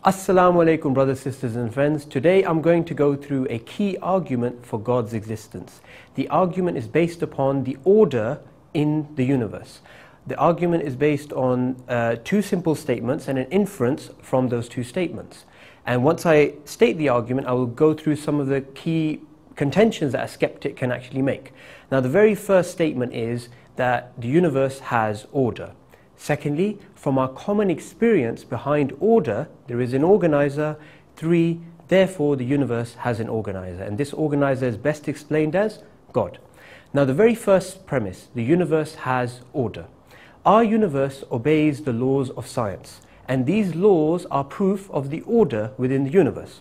Assalamu alaikum, brothers, sisters and friends. Today I'm going to go through a key argument for God's existence. The argument is based upon the order in the universe. The argument is based on two simple statements and an inference from those two statements. And once I state the argument, I will go through some of the key contentions that a skeptic can actually make. Now, the very first statement is that the universe has order. Secondly, from our common experience, behind order there is an organizer. 3, therefore the universe has an organizer, and this organizer is best explained as God. Now, the very first premise, the universe has order. Our universe obeys the laws of science, and these laws are proof of the order within the universe.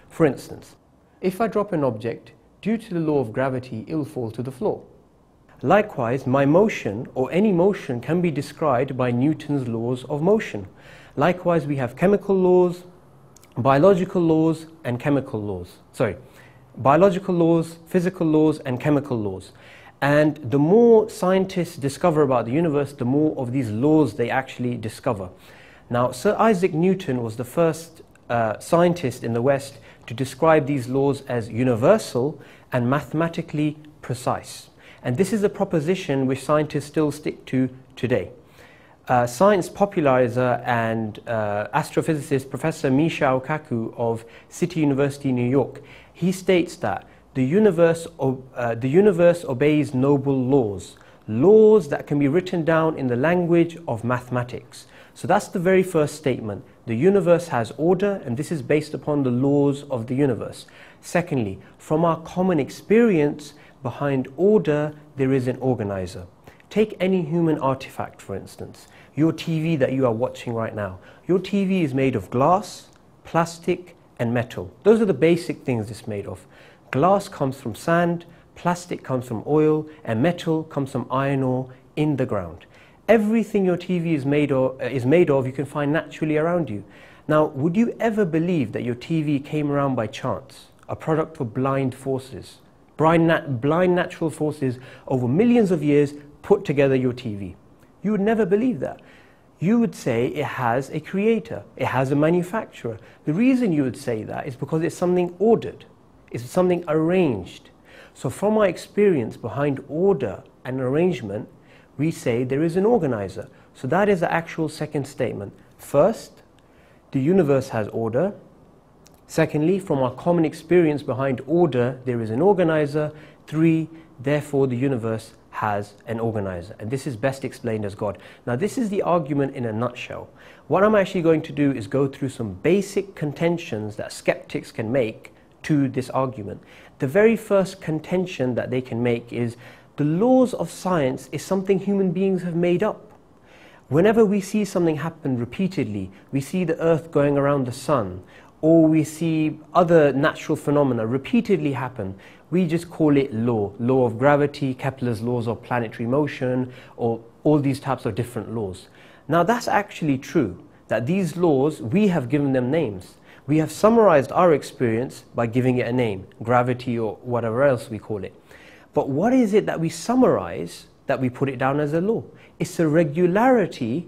For instance, if I drop an object, due to the law of gravity, it will fall to the floor. Likewise, my motion or any motion can be described by Newton's laws of motion. Likewise, we have chemical laws, biological laws and chemical laws. Biological laws, physical laws and chemical laws. And the more scientists discover about the universe, the more of these laws they actually discover. Now, Sir Isaac Newton was the first scientist in the West to describe these laws as universal and mathematically precise. And this is a proposition which scientists still stick to today. Science popularizer and astrophysicist Professor Michio Kaku of City University, New York, he states that the universe obeys noble laws, laws that can be written down in the language of mathematics. So that's the very first statement. The universe has order, and this is based upon the laws of the universe. Secondly, from our common experience, behind order there is an organizer. Take any human artifact, for instance. Your TV that you are watching right now. Your TV is made of glass, plastic and metal. Those are the basic things it's made of. Glass comes from sand, plastic comes from oil, and metal comes from iron ore in the ground. Everything your TV is made of you can find naturally around you. Now, would you ever believe that your TV came around by chance, a product of blind forces? Blind natural forces over millions of years put together your TV. You would never believe that. You would say it has a creator, it has a manufacturer. The reason you would say that is because it's something ordered, it's something arranged. So from our experience, behind order and arrangement, we say there is an organizer. So that is the actual second statement. First, the universe has order. Secondly, from our common experience, behind order there is an organizer. 3, therefore the universe has an organizer, and this is best explained as God. Now, this is the argument in a nutshell. What I'm actually going to do is go through some basic contentions that skeptics can make to this argument. The very first contention that they can make is the laws of science is something human beings have made up. Whenever we see something happen repeatedly, we see the earth going around the sun, or we see other natural phenomena repeatedly happen, we just call it law of gravity, Kepler's laws of planetary motion, or all these types of different laws. Now, that's actually true, that these laws, we have given them names. We have summarized our experience by giving it a name, gravity or whatever else we call it. But what is it that we summarize, that we put it down as a law? It's a regularity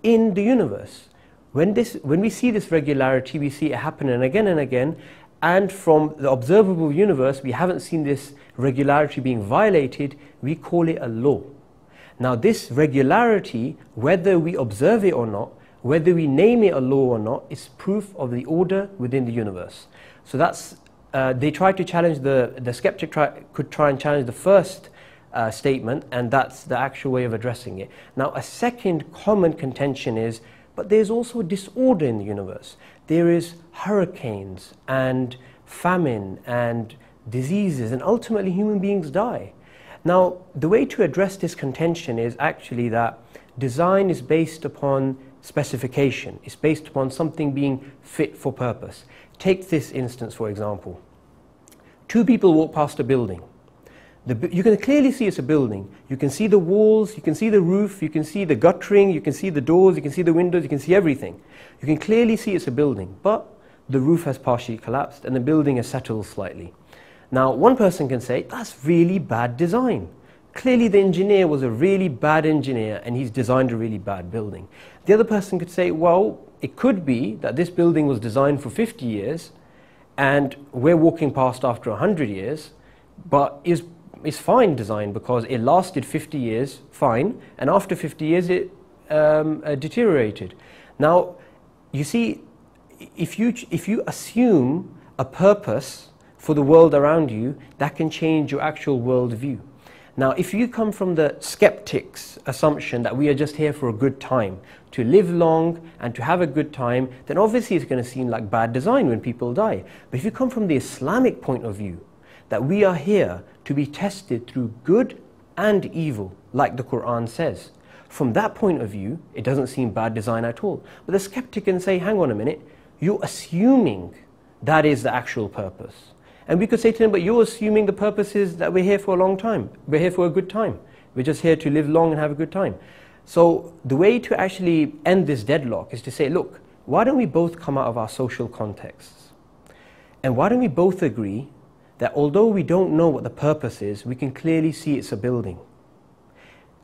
in the universe. When we see this regularity, we see it happening again and again, and from the observable universe, we haven't seen this regularity being violated, we call it a law. Now, this regularity, whether we observe it or not, whether we name it a law or not, is proof of the order within the universe. So that's, they try to challenge, the skeptic could try and challenge the first statement, and that's the actual way of addressing it. Now, a second common contention is, but there's also disorder in the universe. There is hurricanes and famine and diseases, and ultimately human beings die. Now, the way to address this contention is actually that design is based upon specification. It's based upon something being fit for purpose. Take this instance, for example. 2 people walk past a building. You can clearly see it's a building. You can see the walls, you can see the roof, you can see the guttering, you can see the doors, you can see the windows, you can see everything. You can clearly see it's a building, but the roof has partially collapsed and the building has settled slightly. Now, one person can say, that's really bad design. Clearly the engineer was a really bad engineer and he's designed a really bad building. The other person could say, well, it could be that this building was designed for 50 years and we're walking past after 100 years, but it's fine design because it lasted 50 years fine, and after 50 years it deteriorated. Now, you see, if you assume a purpose for the world around you, that can change your actual worldview. Now, if you come from the skeptic's assumption that we are just here for a good time, to live long and to have a good time, then obviously it's going to seem like bad design when people die. But if you come from the Islamic point of view, that we are here to be tested through good and evil, like the Quran says, from that point of view, it doesn't seem bad design at all. But the skeptic can say, hang on a minute, you're assuming that is the actual purpose. And we could say to them, but you're assuming the purpose is that we're here for a long time. We're here for a good time. We're just here to live long and have a good time. So the way to actually end this deadlock is to say, look, why don't we both come out of our social contexts? And why don't we both agree that although we don't know what the purpose is, we can clearly see it's a building.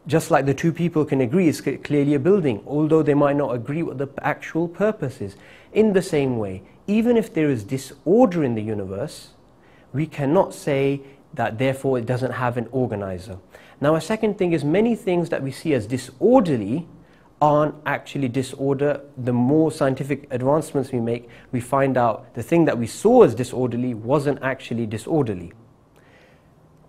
Just like the two people can agree it's clearly a building, although they might not agree what the actual purpose is. In the same way, even if there is disorder in the universe, we cannot say that therefore it doesn't have an organizer. Now, a second thing is many things that we see as disorderly aren't actually disorder. The more scientific advancements we make, we find out the thing that we saw as disorderly wasn't actually disorderly.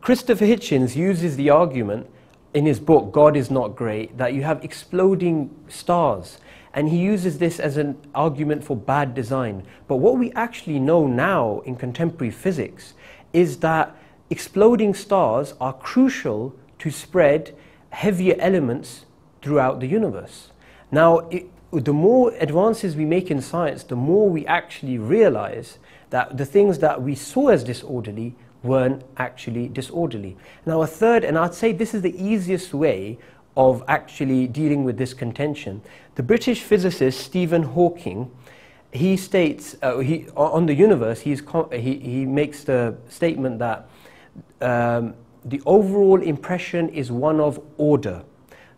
Christopher Hitchens uses the argument in his book, God is Not Great, that you have exploding stars. And he uses this as an argument for bad design. But what we actually know now in contemporary physics is that exploding stars are crucial to spread heavier elements throughout the universe. Now, the more advances we make in science, the more we actually realize that the things that we saw as disorderly weren't actually disorderly. Now, a third, and I'd say this is the easiest way of actually dealing with this contention. The British physicist Stephen Hawking, he states, on the universe, he makes the statement that the overall impression is one of order.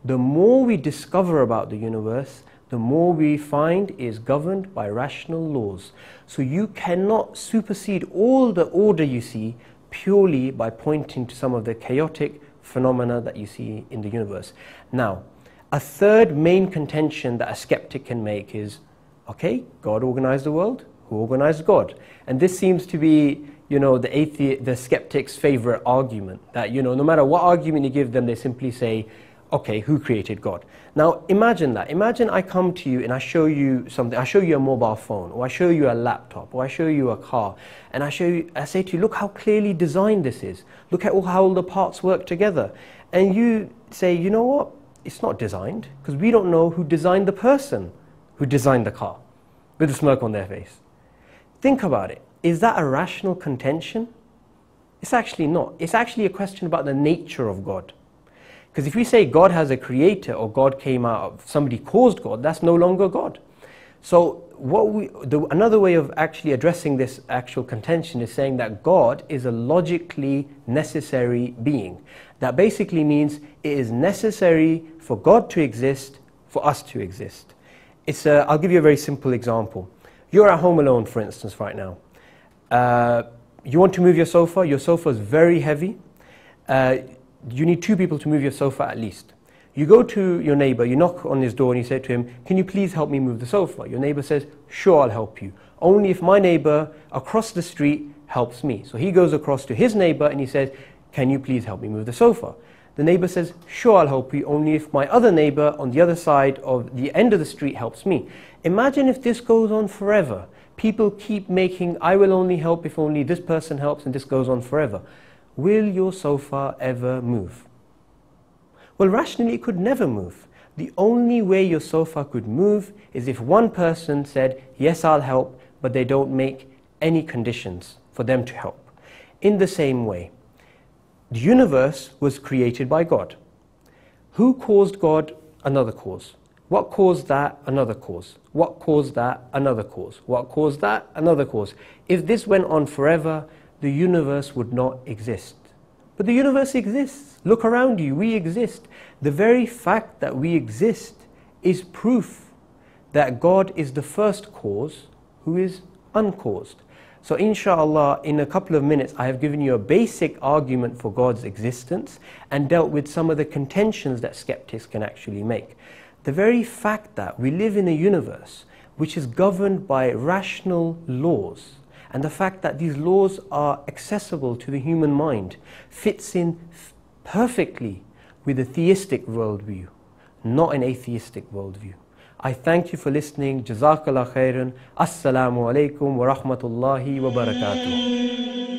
The more we discover about the universe, the more we find is governed by rational laws. So you cannot supersede all the order you see purely by pointing to some of the chaotic phenomena that you see in the universe. Now, a third main contention that a skeptic can make is, okay, God organized the world, who organized God? And this seems to be, the skeptic's favorite argument, that, no matter what argument you give them, they simply say, okay, who created God? Now, imagine that. Imagine I come to you and I show you something. I show you a mobile phone, or I show you a laptop, or I show you a car, and I say to you, look how clearly designed this is. Look at how all the parts work together. And you say, you know what? It's not designed, because we don't know who designed the person who designed the car, with a smirk on their face. Think about it. Is that a rational contention? It's actually not. It's actually a question about the nature of God. Because if we say God has a creator, or God came out of, somebody caused God, that's no longer God. So another way of actually addressing this actual contention is saying that God is a logically necessary being. That basically means it is necessary for God to exist, for us to exist. I'll give you a very simple example. You're at home alone, for instance, right now. You want to move your sofa is very heavy. You need two people to move your sofa at least. You go to your neighbor, you knock on his door and you say to him, can you please help me move the sofa? Your neighbor says, sure, I'll help you. Only if my neighbor across the street helps me. So he goes across to his neighbor and he says, can you please help me move the sofa? The neighbor says, sure, I'll help you, only if my other neighbor on the other side of the end of the street helps me. Imagine if this goes on forever. People keep making, I will only help if only this person helps, and this goes on forever. Will your sofa ever move? Well, rationally, it could never move. The only way your sofa could move is if one person said, yes, I'll help, but they don't make any conditions for them to help. In the same way, the universe was created by God. Who caused God? Another cause. What caused that? Another cause. What caused that? Another cause. What caused that? Another cause. If this went on forever, the universe would not exist. But the universe exists. Look around you, we exist. The very fact that we exist is proof that God is the first cause who is uncaused. So inshallah, in a couple of minutes, I have given you a basic argument for God's existence and dealt with some of the contentions that skeptics can actually make. The very fact that we live in a universe which is governed by rational laws, and the fact that these laws are accessible to the human mind, fits in perfectly with a theistic worldview, not an atheistic worldview. I thank you for listening. Jazakallah khairan. Assalamu alaikum wa rahmatullahi wa barakatuh.